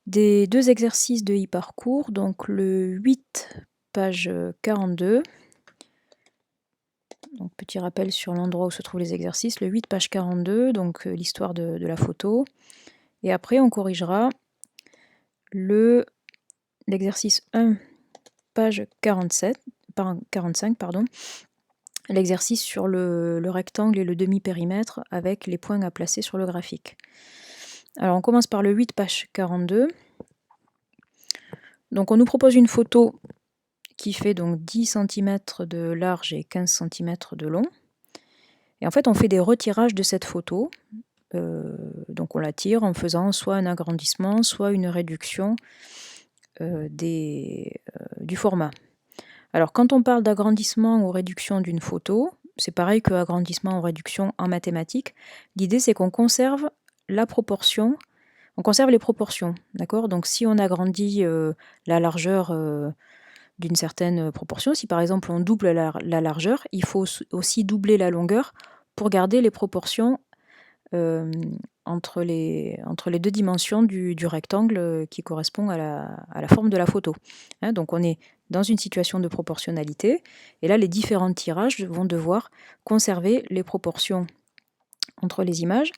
des deux exercices de e-parcours, donc le 8, page 42. Donc, petit rappel sur l'endroit où se trouvent les exercices. Le 8, page 42, donc l'histoire de la photo. Et après, on corrigera l'exercice 1, page 45, pardon, l'exercice sur le rectangle et le demi-périmètre avec les points à placer sur le graphique. Alors, on commence par le 8, page 42. Donc, on nous propose une photo qui fait donc 10 cm de large et 15 cm de long. Et en fait, on fait des retirages de cette photo. Donc on la tire en faisant soit un agrandissement, soit une réduction du format. Alors quand on parle d'agrandissement ou réduction d'une photo, c'est pareil que agrandissement ou réduction en mathématiques. L'idée c'est qu'on conserve la proportion, on conserve les proportions, d'accord? Donc si on agrandit la largeur d'une certaine proportion, si par exemple on double la largeur, il faut aussi doubler la longueur pour garder les proportions entre les deux dimensions du rectangle qui correspond à la forme de la photo. Hein, donc on est dans une situation de proportionnalité, et là les différents tirages vont devoir conserver les proportions entre les images.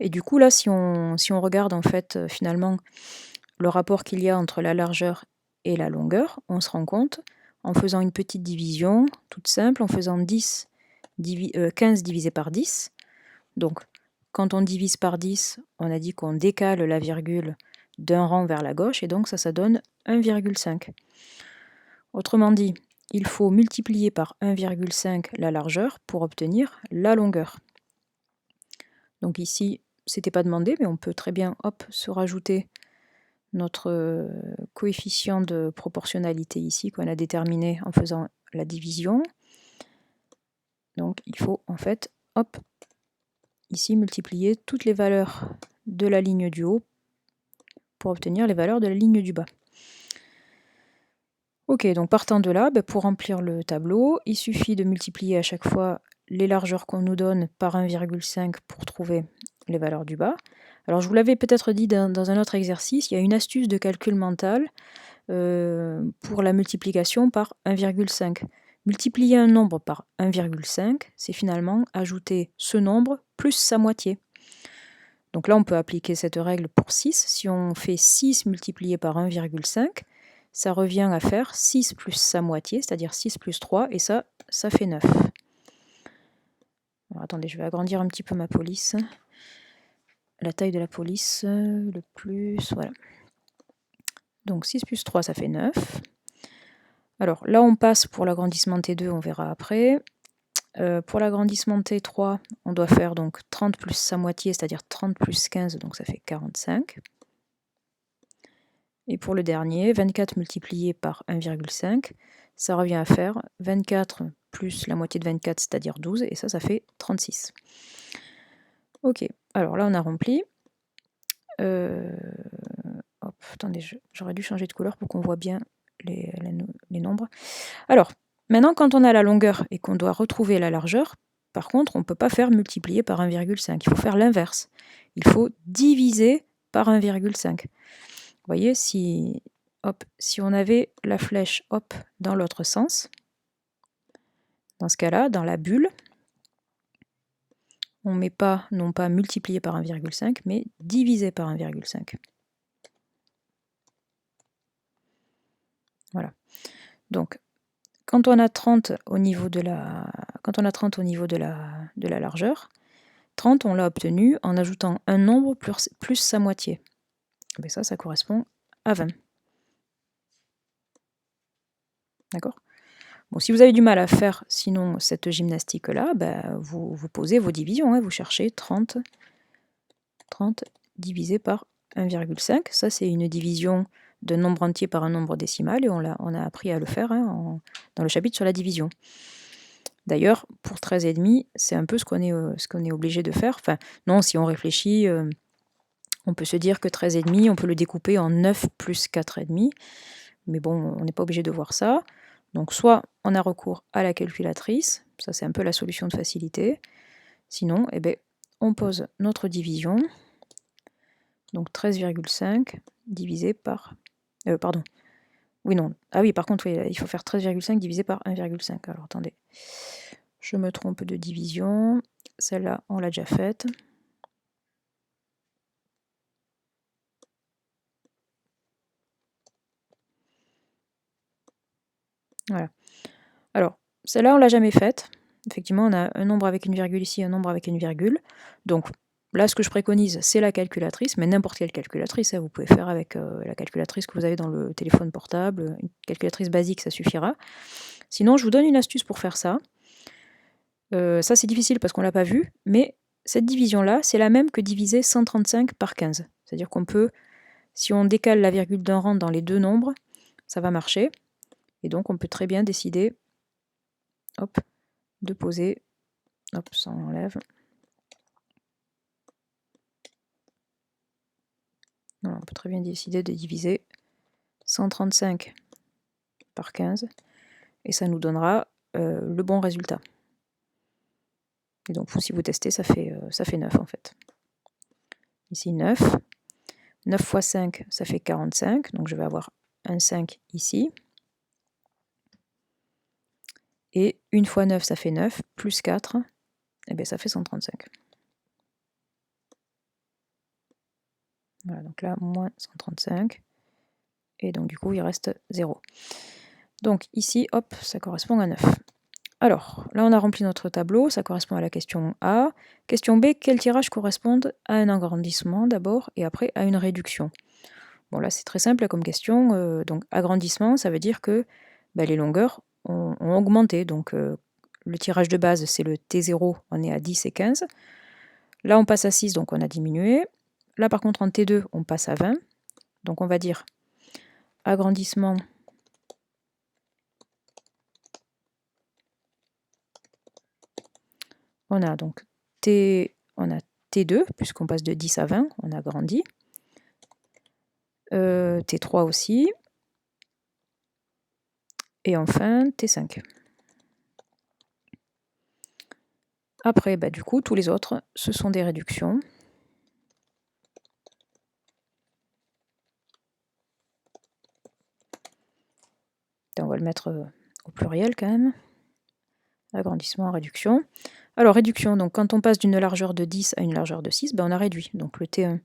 Et du coup là, si on regarde en fait finalement le rapport qu'il y a entre la largeur et la longueur, on se rend compte en faisant une petite division toute simple, en faisant 15 divisé par 10. Donc quand on divise par 10, on a dit qu'on décale la virgule d'un rang vers la gauche, et donc ça donne 1,5. Autrement dit, il faut multiplier par 1,5 la largeur pour obtenir la longueur. Donc ici, c'était pas demandé, mais on peut très bien se rajouter notre coefficient de proportionnalité ici qu'on a déterminé en faisant la division. Donc il faut en fait, ici multiplier toutes les valeurs de la ligne du haut pour obtenir les valeurs de la ligne du bas. Ok, donc partant de là, pour remplir le tableau, il suffit de multiplier à chaque fois les largeurs qu'on nous donne par 1,5 pour trouver les valeurs du bas. Alors je vous l'avais peut-être dit dans un autre exercice, il y a une astuce de calcul mental pour la multiplication par 1,5. Multiplier un nombre par 1,5, c'est finalement ajouter ce nombre plus sa moitié. Donc là, on peut appliquer cette règle pour 6. Si on fait 6 multiplié par 1,5, ça revient à faire 6 plus sa moitié, c'est-à-dire 6 plus 3, et ça fait 9. Alors, attendez, je vais agrandir un petit peu ma police. La taille de la police, le plus, voilà. Donc 6 plus 3, ça fait 9. Alors là, on passe pour l'agrandissement T2, on verra après. Pour l'agrandissement T3, on doit faire donc 30 plus sa moitié, c'est-à-dire 30 plus 15, donc ça fait 45. Et pour le dernier, 24 multiplié par 1,5, ça revient à faire 24 plus la moitié de 24, c'est-à-dire 12, et ça fait 36. Ok, alors là on a rempli. Attendez, j'aurais dû changer de couleur pour qu'on voit bien les nombres. Alors, maintenant quand on a la longueur et qu'on doit retrouver la largeur, par contre on ne peut pas faire multiplier par 1,5, il faut faire l'inverse. Il faut diviser par 1,5. Vous voyez, si on avait la flèche dans l'autre sens, dans ce cas-là, dans la bulle, on ne met pas, non pas multiplié par 1,5, mais divisé par 1,5. Voilà. Donc, quand on a 30 au niveau de la largeur, 30, on l'a obtenu en ajoutant un nombre plus sa moitié. Et ça correspond à 20. D'accord ? Bon, si vous avez du mal à faire sinon cette gymnastique-là, vous posez vos divisions. Hein, vous cherchez 30 divisé par 1,5. Ça, c'est une division de nombre entier par un nombre décimal, et on a appris à le faire dans le chapitre sur la division. D'ailleurs, pour 13,5, c'est un peu ce qu'on est obligé de faire. Enfin, non, si on réfléchit, on peut se dire que 13,5, on peut le découper en 9 plus 4,5. Mais bon, on n'est pas obligé de voir ça. Donc soit on a recours à la calculatrice, ça c'est un peu la solution de facilité. Sinon, on pose notre division. Donc 13,5 divisé par... pardon. Oui, non. Ah oui, par contre, oui, il faut faire 13,5 divisé par 1,5. Alors, attendez. Je me trompe de division. Celle-là, on l'a déjà faite. Voilà. Alors, celle-là, on l'a jamais faite. Effectivement, on a un nombre avec une virgule ici, un nombre avec une virgule. Donc, là, ce que je préconise, c'est la calculatrice, mais n'importe quelle calculatrice. Hein, vous pouvez faire avec la calculatrice que vous avez dans le téléphone portable. Une calculatrice basique, ça suffira. Sinon, je vous donne une astuce pour faire ça. Ça, c'est difficile parce qu'on ne l'a pas vu, mais cette division-là, c'est la même que diviser 135 par 15. C'est-à-dire qu'on peut, si on décale la virgule d'un rang dans les deux nombres, ça va marcher. Et donc, on peut très bien décider hop, de poser, hop, ça on enlève. Voilà, on peut très bien décider de diviser 135 par 15 et ça nous donnera le bon résultat. Et donc, si vous testez, ça fait 9 en fait. Ici 9. 9 fois 5, ça fait 45. Donc, je vais avoir un 5 ici. Et 1 fois 9, ça fait 9. Plus 4, et bien, ça fait 135. Voilà, donc là, moins 135. Et donc, du coup, il reste 0. Donc, ici, hop, ça correspond à 9. Alors, là, on a rempli notre tableau, ça correspond à la question A. Question B, quels tirages correspondent à un agrandissement d'abord et après à une réduction? Bon, là, c'est très simple comme question. Donc, agrandissement, ça veut dire que les longueurs ont augmenté. Donc, le tirage de base, c'est le T0, on est à 10 et 15. Là, on passe à 6, donc on a diminué. Là, par contre, en T2, on passe à 20. Donc, on va dire agrandissement on a donc T2, puisqu'on passe de 10 à 20, on a grandi. T3 aussi. Et enfin, T5. Après, du coup, tous les autres, ce sont des réductions. Et on va le mettre au pluriel quand même. Agrandissement, réduction. Alors, réduction, donc quand on passe d'une largeur de 10 à une largeur de 6, on a réduit. Donc le T1,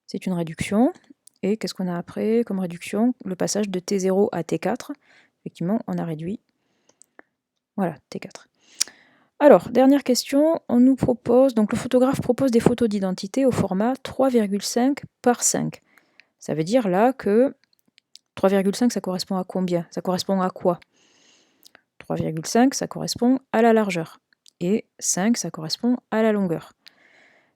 c'est une réduction. Et qu'est-ce qu'on a après comme réduction? Le passage de T0 à T4. Effectivement, on a réduit. Voilà, T4. Alors, dernière question, on nous propose, donc le photographe propose des photos d'identité au format 3,5 par 5. Ça veut dire là que 3,5 ça correspond à combien? Ça correspond à quoi? 3,5 ça correspond à la largeur et 5 ça correspond à la longueur.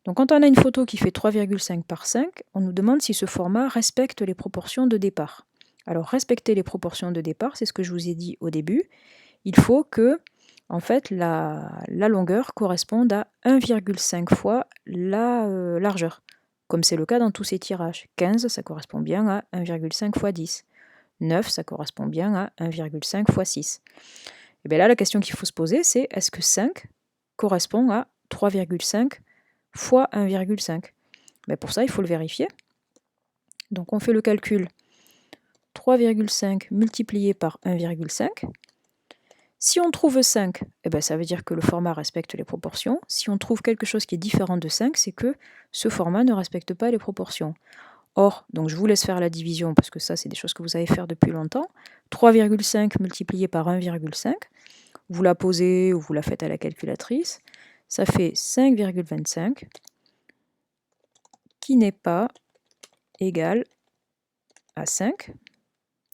Donc quand on a une photo qui fait 3,5 par 5, on nous demande si ce format respecte les proportions de départ. Alors respecter les proportions de départ, c'est ce que je vous ai dit au début. Il faut que en fait, la longueur corresponde à 1,5 fois la largeur, comme c'est le cas dans tous ces tirages. 15, ça correspond bien à 1,5 fois 10. 9, ça correspond bien à 1,5 fois 6. Et bien là, la question qu'il faut se poser, c'est est-ce que 5 correspond à 3,5 fois 1,5? Pour ça, il faut le vérifier. Donc on fait le calcul 3,5 multiplié par 1,5. Si on trouve 5, ça veut dire que le format respecte les proportions. Si on trouve quelque chose qui est différent de 5, c'est que ce format ne respecte pas les proportions. Or, donc je vous laisse faire la division parce que ça, c'est des choses que vous savez faire depuis longtemps. 3,5 multiplié par 1,5, vous la posez ou vous la faites à la calculatrice, ça fait 5,25 qui n'est pas égal à 5.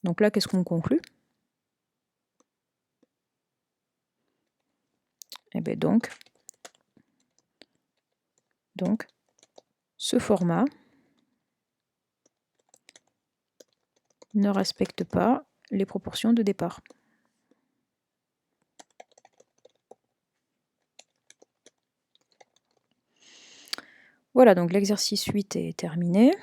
Donc là, qu'est-ce qu'on conclut? Et bien donc, ce format ne respecte pas les proportions de départ. Voilà, donc l'exercice 8 est terminé.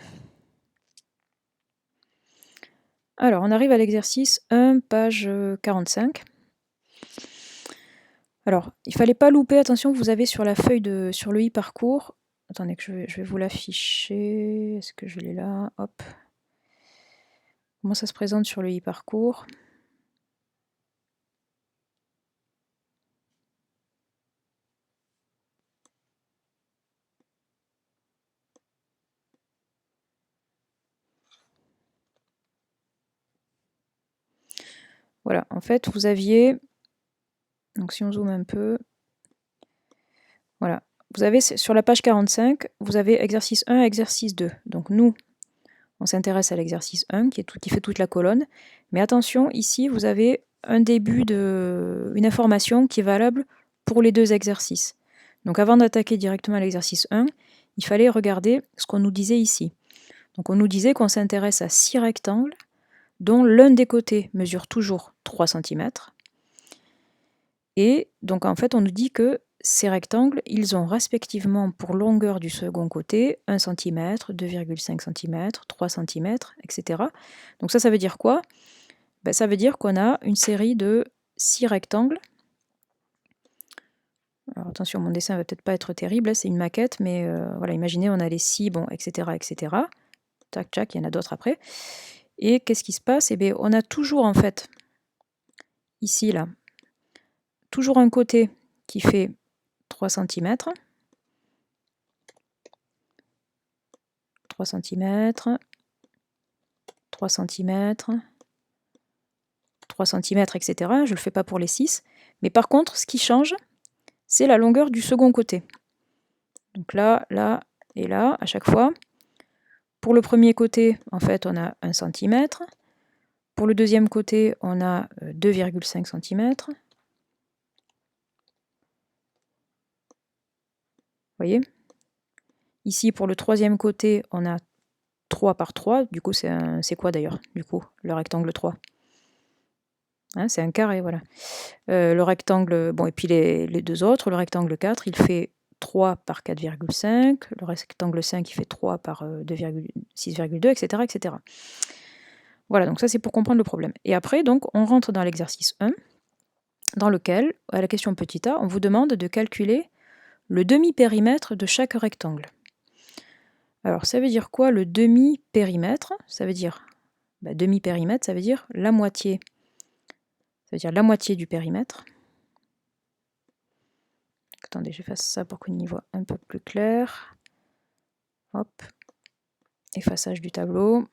Alors, on arrive à l'exercice 1, page 45. Alors, il ne fallait pas louper, attention, vous avez sur la feuille sur le e-parcours, attendez que je vais vous l'afficher, est-ce que je l'ai là? Hop. Comment ça se présente sur le e-parcours? Voilà, en fait, vous aviez, donc si on zoome un peu, voilà, vous avez sur la page 45, vous avez exercice 1 et exercice 2. Donc nous, on s'intéresse à l'exercice 1 qui fait toute la colonne. Mais attention, ici, vous avez un début une information qui est valable pour les deux exercices. Donc avant d'attaquer directement l'exercice 1, il fallait regarder ce qu'on nous disait ici. Donc on nous disait qu'on s'intéresse à 6 rectangles dont l'un des côtés mesure toujours 3 cm. Et donc en fait, on nous dit que ces rectangles, ils ont respectivement pour longueur du second côté 1 cm, 2,5 cm, 3 cm, etc. Donc ça veut dire quoi? Ben, ça veut dire qu'on a une série de 6 rectangles. Alors attention, mon dessin va peut-être pas être terrible, là c'est une maquette, mais voilà, imaginez, on a les 6, bon, etc., etc. Tac, tac, il y en a d'autres après. Et qu'est-ce qui se passe? Eh bien, on a toujours en fait, ici, là, toujours un côté qui fait 3 cm, 3 cm, 3 cm, 3 cm, etc. Je ne le fais pas pour les 6. Mais par contre, ce qui change, c'est la longueur du second côté. Donc là, là et là, à chaque fois. Pour le premier côté, en fait, on a 1 cm. Pour le deuxième côté, on a 2,5 cm. Vous voyez? Ici, pour le troisième côté, on a 3 par 3. Du coup, c'est quoi d'ailleurs, du coup, le rectangle 3? Hein, c'est un carré, voilà. Le rectangle, bon, et puis les deux autres, le rectangle 4, il fait 3 par 4,5. Le rectangle 5, il fait 3 par 6,2, etc., etc. Voilà, donc ça, c'est pour comprendre le problème. Et après, donc, on rentre dans l'exercice 1, dans lequel, à la question petit a, on vous demande de calculer le demi-périmètre de chaque rectangle. Alors, ça veut dire quoi le demi-périmètre? Ça veut dire, demi-périmètre, ça veut dire la moitié. Ça veut dire la moitié du périmètre. Attendez, je fasse ça pour qu'on y voit un peu plus clair. Hop. Effaçage du tableau.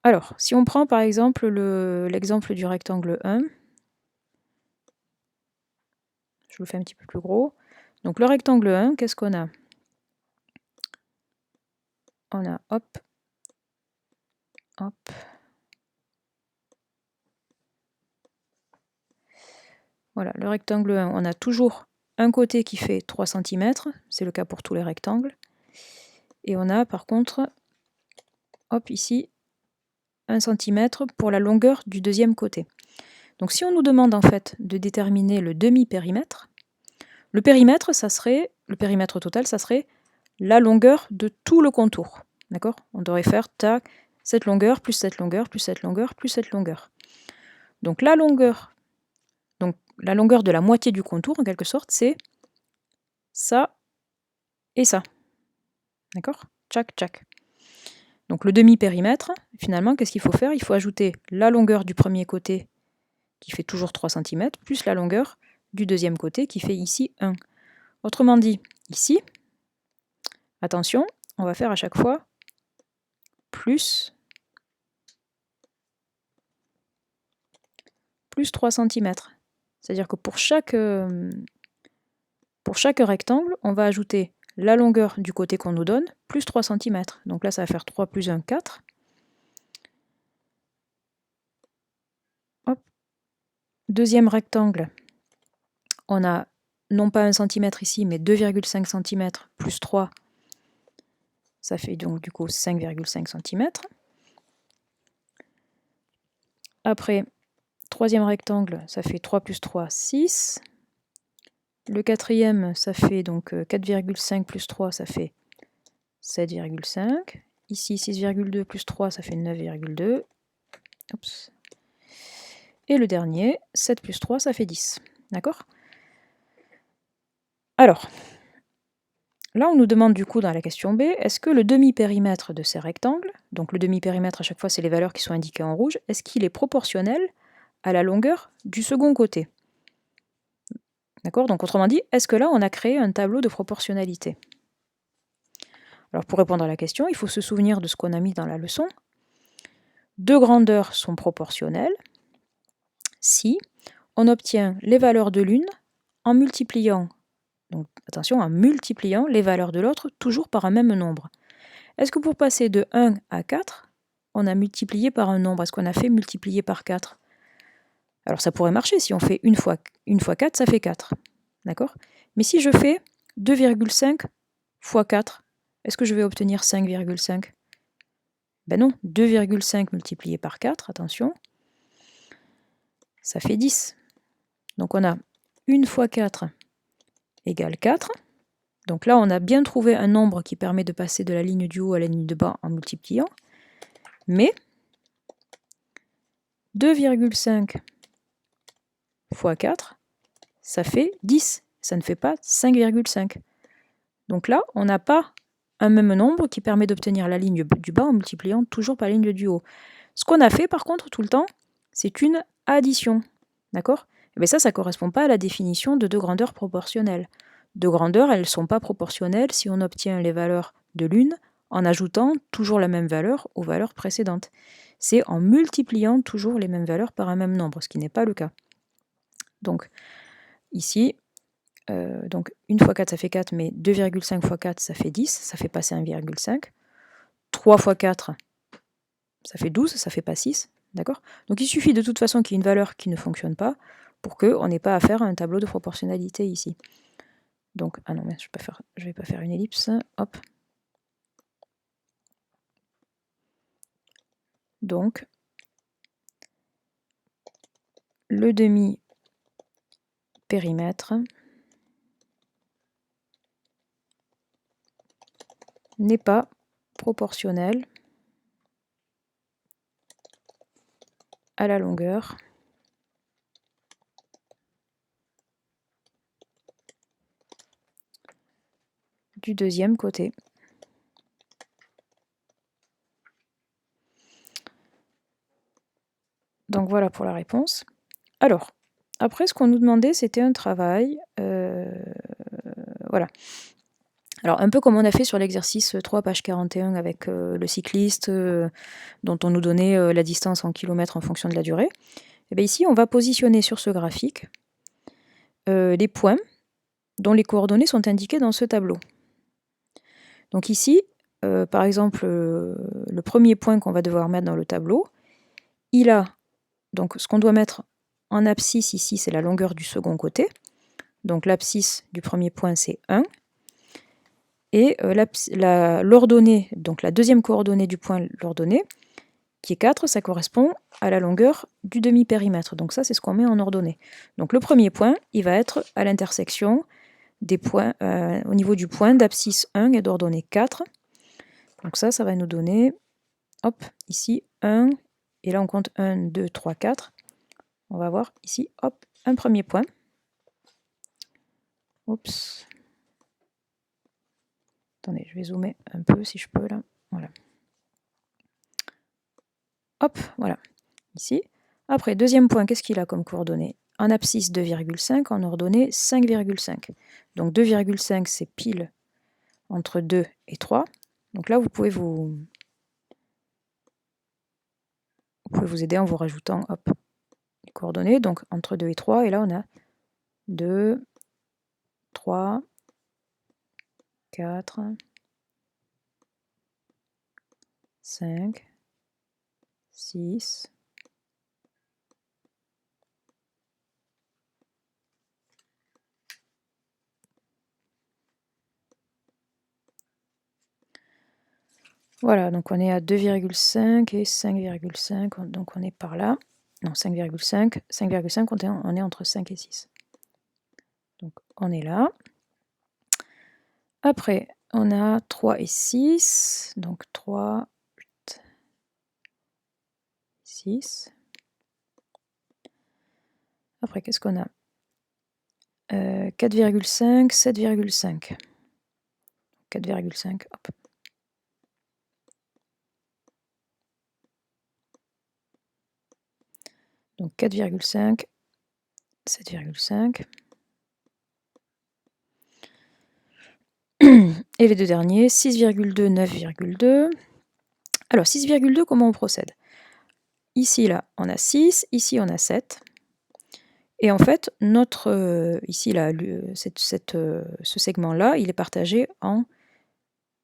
Alors, si on prend par exemple l'exemple du rectangle 1, je le fais un petit peu plus gros. Donc le rectangle 1, qu'est-ce qu'on a? On a, hop, hop. Voilà, le rectangle 1, on a toujours un côté qui fait 3 cm, c'est le cas pour tous les rectangles. Et on a par contre, hop, ici, 1 cm pour la longueur du deuxième côté. Donc si on nous demande en fait de déterminer le demi-périmètre, le périmètre total, ça serait la longueur de tout le contour. D'accord? On devrait faire tac, cette longueur, plus cette longueur, plus cette longueur, plus cette longueur. Donc la longueur de la moitié du contour, en quelque sorte, c'est ça et ça. D'accord? Tchac, tchac. Donc le demi-périmètre, finalement, qu'est-ce qu'il faut faire? Il faut ajouter la longueur du premier côté, qui fait toujours 3 cm, plus la longueur du deuxième côté, qui fait ici 1. Autrement dit, ici, attention, on va faire à chaque fois plus 3 cm. C'est-à-dire que pour chaque rectangle, on va ajouter la longueur du côté qu'on nous donne, plus 3 cm. Donc là, ça va faire 3 plus 1, 4. Hop. Deuxième rectangle, on a non pas 1 cm ici, mais 2,5 cm plus 3. Ça fait donc du coup 5,5 cm. Après, troisième rectangle, ça fait 3 plus 3, 6. Le quatrième, ça fait donc 4,5 plus 3, ça fait 7,5. Ici, 6,2 plus 3, ça fait 9,2. Et le dernier, 7 plus 3, ça fait 10. D'accord? Alors, là, on nous demande du coup dans la question B, est-ce que le demi-périmètre de ces rectangles, donc le demi-périmètre à chaque fois c'est les valeurs qui sont indiquées en rouge, est-ce qu'il est proportionnel à la longueur du second côté? D'accord? Donc autrement dit, est-ce que là on a créé un tableau de proportionnalité? Alors pour répondre à la question, il faut se souvenir de ce qu'on a mis dans la leçon. Deux grandeurs sont proportionnelles si on obtient les valeurs de l'une en multipliant, donc attention, en multipliant les valeurs de l'autre toujours par un même nombre. Est-ce que pour passer de 1 à 4, on a multiplié par un nombre? Est-ce qu'on a fait multiplier par 4? Alors ça pourrait marcher, si on fait 1 fois 4, ça fait 4. D'accord? Mais si je fais 2,5 fois 4, est-ce que je vais obtenir 5,5? Ben non, 2,5 multiplié par 4, attention, ça fait 10. Donc on a 1 fois 4 égale 4. Donc là, on a bien trouvé un nombre qui permet de passer de la ligne du haut à la ligne de bas en multipliant. Mais 2,5 fois 4, ça fait 10. Ça ne fait pas 5,5. Donc là, on n'a pas un même nombre qui permet d'obtenir la ligne du bas en multipliant toujours par la ligne du haut. Ce qu'on a fait, par contre, tout le temps, c'est une addition. D'accord? Et bien ça ne correspond pas à la définition de deux grandeurs proportionnelles. Deux grandeurs, elles ne sont pas proportionnelles si on obtient les valeurs de l'une en ajoutant toujours la même valeur aux valeurs précédentes. C'est en multipliant toujours les mêmes valeurs par un même nombre, ce qui n'est pas le cas. Donc, ici, donc 1 fois 4, ça fait 4, mais 2,5 fois 4, ça fait 10, ça fait passer 1,5. 3 fois 4, ça fait 12, ça fait pas 6. D'accord? Donc il suffit de toute façon qu'il y ait une valeur qui ne fonctionne pas pour qu'on n'ait pas à faire un tableau de proportionnalité ici. Donc, ah non, mais je ne vais pas faire une ellipse. Hop. Donc, le demi-périmètre n'est pas proportionnel à la longueur du deuxième côté. Donc voilà pour la réponse. Alors, après, ce qu'on nous demandait, c'était un travail. Voilà. Alors, un peu comme on a fait sur l'exercice 3, page 41, avec le cycliste, dont on nous donnait la distance en kilomètres en fonction de la durée. Et bien ici, on va positionner sur ce graphique les points dont les coordonnées sont indiquées dans ce tableau. Donc ici, par exemple, le premier point qu'on va devoir mettre dans le tableau, il a, donc ce qu'on doit mettre en abscisse ici, c'est la longueur du second côté. Donc l'abscisse du premier point, c'est 1. Et l'ordonnée, donc la deuxième coordonnée du point, l'ordonnée, qui est 4, ça correspond à la longueur du demi-périmètre. Donc ça, c'est ce qu'on met en ordonnée. Donc le premier point, il va être à l'intersection des points, au niveau du point d'abscisse 1 et d'ordonnée 4. Donc ça va nous donner, hop, ici 1, et là on compte 1, 2, 3, 4. On va voir ici, hop, un premier point. Oups. Attendez, je vais zoomer un peu si je peux là. Voilà. Hop, voilà, ici. Après, deuxième point, qu'est-ce qu'il a comme coordonnée? En abscisse 2,5, en ordonnée 5,5. Donc 2,5, c'est pile entre 2 et 3. Donc là, vous pouvez vous aider en vous rajoutant, hop, les coordonnées. Donc entre 2 et 3, et là on a 2, 3, 4, 5, 6, voilà, donc on est à 2,5 et 5,5, donc on est par là. Non, 5,5, 5,5, on est entre 5 et 6. Donc on est là. Après, on a 3 et 6, donc 3, 6. Après, qu'est-ce qu'on a 4,5, 7,5. 4,5, hop. Donc 4,5, 7,5. Et les deux derniers, 6,2, 9,2. Alors 6,2, comment on procède? Ici, là, on a 6, ici, on a 7. Et en fait, ici, là, ce segment-là, il est partagé en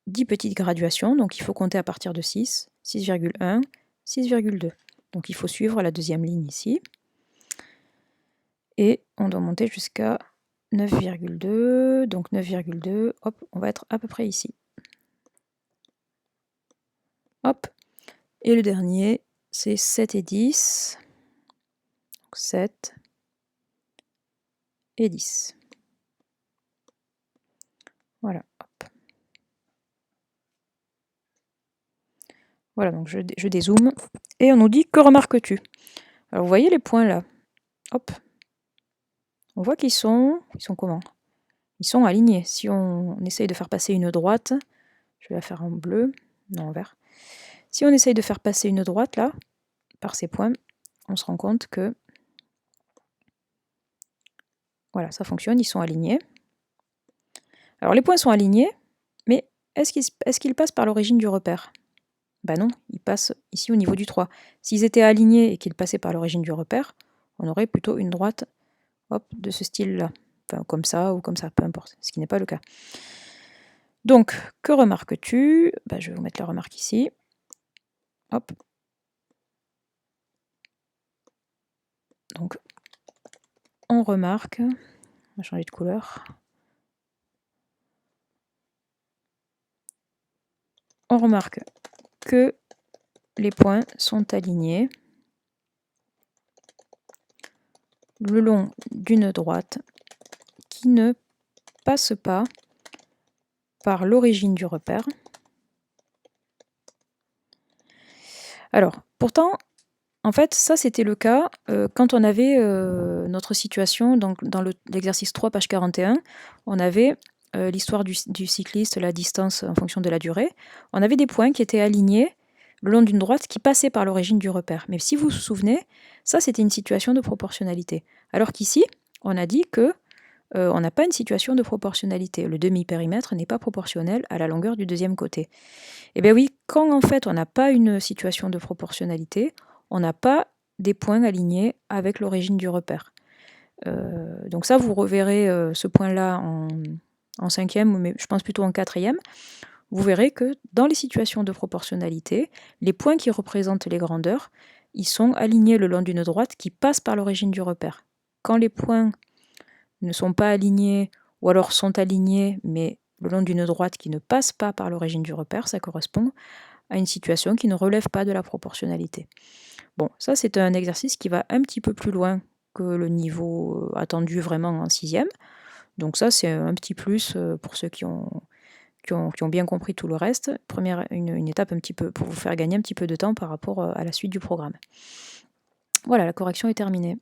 10 petites graduations. Donc il faut compter à partir de 6, 6,1, 6,2. Donc il faut suivre la deuxième ligne ici. Et on doit monter jusqu'à 9,2. Donc 9,2, hop, on va être à peu près ici. Hop. Et le dernier, c'est 7 et 10. Donc 7 et 10. Voilà, hop. Voilà, donc je dézoome. Et on nous dit, que remarques-tu? Alors vous voyez les points là. Hop. On voit qu'ils sont comment? Ils sont alignés. Si on essaye de faire passer une droite, je vais la faire en bleu, non en vert. Si on essaye de faire passer une droite là, par ces points, on se rend compte que voilà, ça fonctionne, ils sont alignés. Alors les points sont alignés, mais est-ce qu'ils passent par l'origine du repère? Ben non, ils passent ici au niveau du 3. S'ils étaient alignés et qu'ils passaient par l'origine du repère, on aurait plutôt une droite, hop, de ce style-là. Enfin, comme ça ou comme ça, peu importe, ce qui n'est pas le cas. Donc, que remarques-tu? Ben, je vais vous mettre la remarque ici. Hop. Donc, on remarque, on va changer de couleur. On remarque que les points sont alignés le long d'une droite qui ne passe pas par l'origine du repère. Alors, pourtant, en fait, ça c'était le cas quand on avait notre situation, donc dans l'exercice 3, page 41, on avait l'histoire du cycliste, la distance en fonction de la durée. On avait des points qui étaient alignés le long d'une droite qui passait par l'origine du repère. Mais si vous vous souvenez, ça c'était une situation de proportionnalité. Alors qu'ici, on a dit que on n'a pas une situation de proportionnalité. Le demi-périmètre n'est pas proportionnel à la longueur du deuxième côté. Eh bien oui, quand en fait on n'a pas une situation de proportionnalité, on n'a pas des points alignés avec l'origine du repère. Donc ça, vous reverrez ce point-là en cinquième, mais je pense plutôt en quatrième. Vous verrez que dans les situations de proportionnalité, les points qui représentent les grandeurs, ils sont alignés le long d'une droite qui passe par l'origine du repère. Quand les points ne sont pas alignés, ou alors sont alignés, mais le long d'une droite qui ne passe pas par l'origine du repère, ça correspond à une situation qui ne relève pas de la proportionnalité. Bon, ça c'est un exercice qui va un petit peu plus loin que le niveau attendu vraiment en sixième. Donc ça c'est un petit plus pour ceux qui ont bien compris tout le reste. Une étape un petit peu pour vous faire gagner un petit peu de temps par rapport à la suite du programme. Voilà, la correction est terminée.